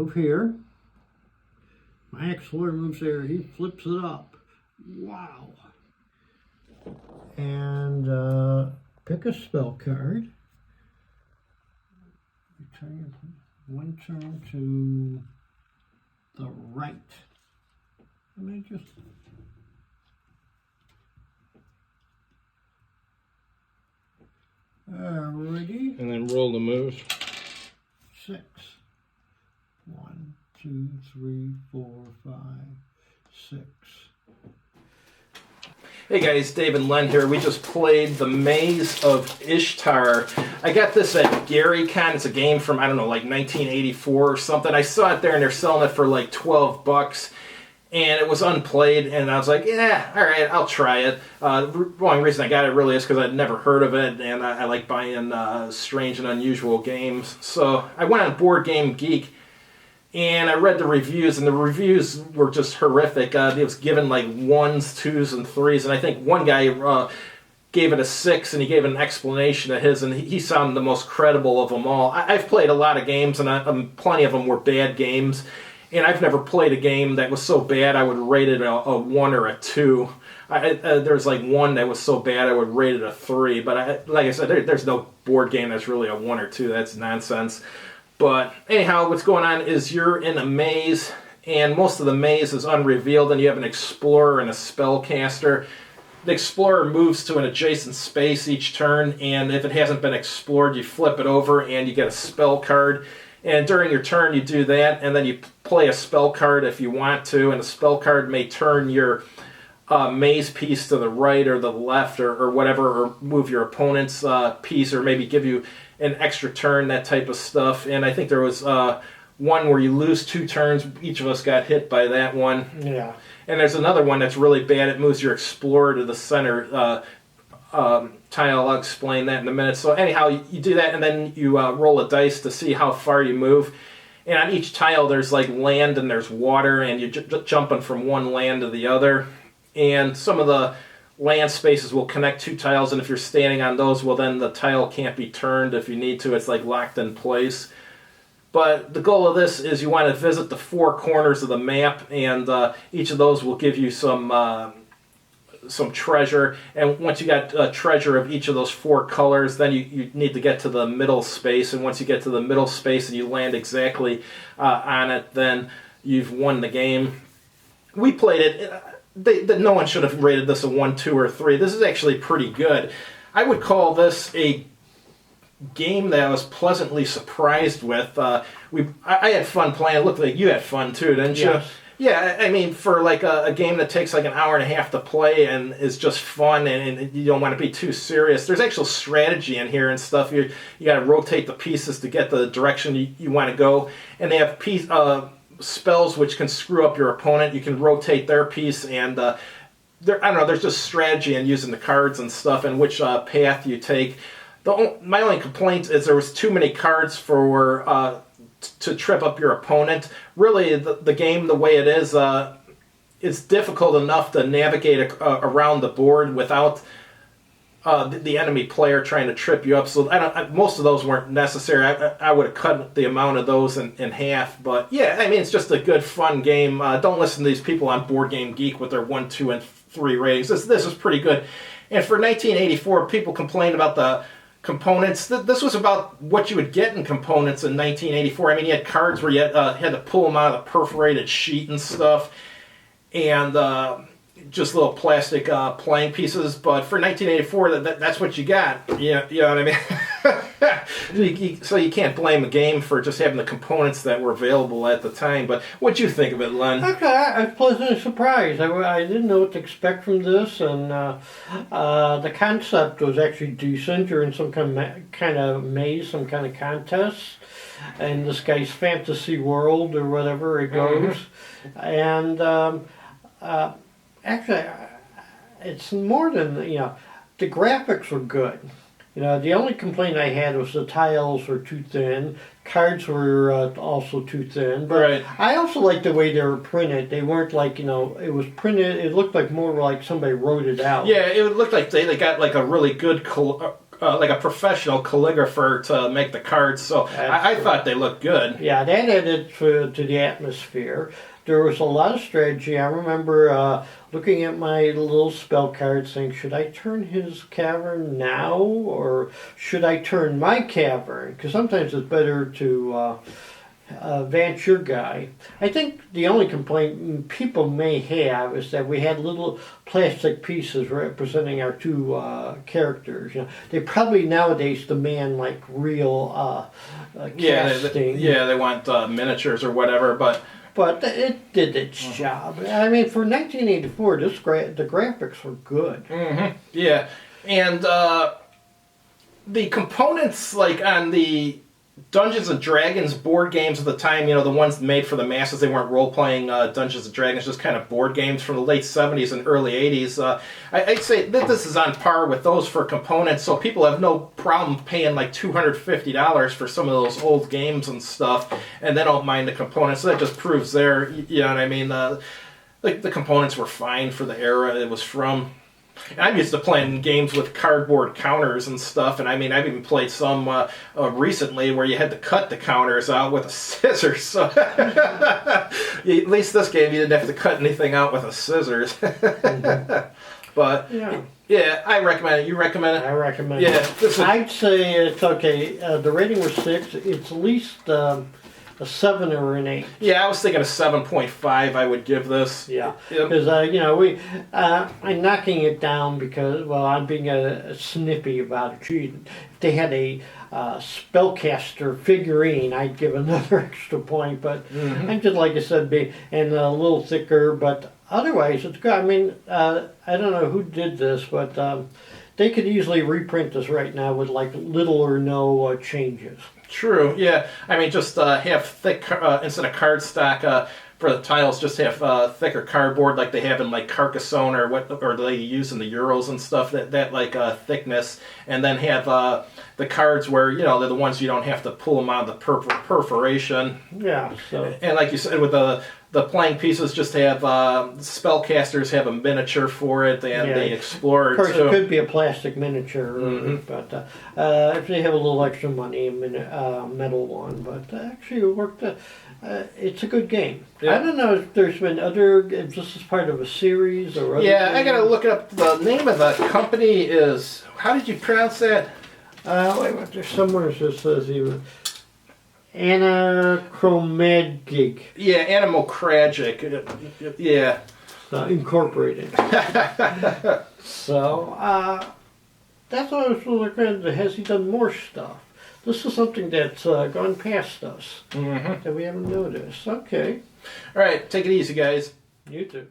move here. My explorer moves there. He flips it up. Wow. And pick a spell card. Return one turn to the right. Let me just... Alrighty. And then roll the moves. 6. 1, 2, 3, 4, 5, 6. Hey guys, Dave and Len here. We just played the Maze of Ishtar. I got this at GaryCon. It's a game from, I don't know, like 1984 or something. I saw it there and they're selling it for like $12. And it was unplayed, and I was like, yeah, all right, I'll try it. The only reason I got it really is because I'd never heard of it, and I like buying strange and unusual games. So I went on BoardGameGeek, and I read the reviews, and the reviews were just horrific. It was given like 1s, 2s, and 3s, and I think one guy gave it a 6, and he gave an explanation of his, and he sounded the most credible of them all. I've played a lot of games, and plenty of them were bad games. And I've never played a game that was so bad I would rate it a 1 or a 2. There's like one that was so bad I would rate it a 3. But like I said, there's no board game that's really a 1 or 2. That's nonsense. But anyhow, what's going on is you're in a maze, and most of the maze is unrevealed, and you have an explorer and a spellcaster. The explorer moves to an adjacent space each turn, and if it hasn't been explored, you flip it over and you get a spell card. And during your turn, you do that, and then you play a spell card if you want to, and the spell card may turn your maze piece to the right or the left or whatever, or move your opponent's piece, or maybe give you an extra turn, that type of stuff. And I think there was one where you lose 2 turns. Each of us got hit by that one. Yeah. And there's another one that's really bad. It moves your explorer to the center tile. I'll explain that in a minute. So anyhow, you do that, and then you roll a dice to see how far you move. And on each tile, there's like land and there's water, and you're jumping from one land to the other. And some of the land spaces will connect 2 tiles, and if you're standing on those, well, then the tile can't be turned if you need to. It's like locked in place. But the goal of this is you want to visit the 4 corners of the map, and each of those will give you some treasure. And once you got a treasure of each of those 4 colors, then you need to get to the middle space. And once you get to the middle space and you land exactly on it, then you've won the game. We played it. No one should have rated this a 1, 2, or 3. This is actually pretty good. I would call this a game that I was pleasantly surprised with. I had fun playing. It looked like you had fun too, didn't you? Yes. Yeah, I mean, for like a game that takes like an hour and a half to play and is just fun, and you don't want to be too serious. There's actual strategy in here and stuff. You got to rotate the pieces to get the direction you want to go, and they have spells which can screw up your opponent. You can rotate their piece, and I don't know. There's just strategy in using the cards and stuff, and which path you take. My only complaint is there was too many cards for to trip up your opponent. Really, the game, the way it is, it's difficult enough to navigate around the board without the enemy player trying to trip you up. So most of those weren't necessary. I would have cut the amount of those in half. But yeah, I mean, it's just a good, fun game. Don't listen to these people on BoardGameGeek with their 1, 2, and 3 ratings. This is pretty good. And for 1984, people complained about the components. This was about what you would get in components in 1984. I mean, you had cards where you had to pull them out of the perforated sheet and stuff, and just little plastic playing pieces. But for 1984, that's what you got. Yeah, you know what I mean? So you can't blame the game for just having the components that were available at the time. But what'd you think of it, Len? Okay, I was pleasantly surprised. I didn't know what to expect from this, and the concept was actually decent. You're in some kind of maze, some kind of contest, in this guy's fantasy world or whatever it goes. And actually, it's more than, the graphics were good. The only complaint I had was the tiles were too thin. Cards were also too thin. But right. I also liked the way they were printed. They weren't like, it was printed, it looked like more like somebody wrote it out. Yeah, it looked like they got like a really good like a professional calligrapher to make the cards. So I thought they looked good. Yeah, that added to the atmosphere. There was a lot of strategy. I remember looking at my little spell card saying, should I turn his cavern now or should I turn my cavern? Because sometimes it's better to advance your guy. I think the only complaint people may have is that we had little plastic pieces representing our two characters. You know, they probably nowadays demand like real casting. They want miniatures or whatever, but it did its job. I mean, for 1984, the graphics were good. Mm-hmm. Yeah, and the components, like on the Dungeons and Dragons board games of the time, you know, the ones made for the masses, they weren't role-playing Dungeons and Dragons, just kind of board games from the late 70s and early 80s. I'd say that this is on par with those for components, so people have no problem paying like $250 for some of those old games and stuff, and they don't mind the components. So that just proves you know what I mean? Like the components were fine for the era it was from. I'm used to playing games with cardboard counters and stuff, and I mean, I've even played some recently where you had to cut the counters out with a scissors. So at least this game, you didn't have to cut anything out with a scissors. But yeah, I recommend it. You recommend it? I recommend it. Yeah, I'd say it's okay. The rating was 6. It's at least a 7 or an 8. Yeah, I was thinking a 7.5 I would give this. Yeah, because you know, I'm knocking it down because, well, I'm being snippy about it. Gee, if they had a spellcaster figurine, I'd give another extra point. But I'm just, like I said, and a little thicker. But otherwise, it's good. I mean, I don't know who did this, but they could easily reprint this right now with like little or no changes. True, yeah. I mean, just have thick, instead of cardstock for the tiles, just have thicker cardboard like they have in like Carcassonne or they use in the Euros and stuff, that like thickness, and then have the cards where, you know, they're the ones you don't have to pull them out of the perforation. Yeah, so. And like you said, with the playing pieces, just have spellcasters have a miniature for it, and the explorer too. Of course, it could be a plastic miniature, but if they have a little extra money, a metal one. But actually, it worked. It's a good game. Yeah. I don't know if there's been if this is part of a series or other games. I gotta look it up. The name of the company is, how did you pronounce that? Wait, there's somewhere that says even. BoardGameGeek. Yeah, Animocragic. Yeah. Incorporated. So, that's what I was looking at. Has he done more stuff? This is something that's gone past us that we haven't noticed. Okay. All right, take it easy, guys. You too.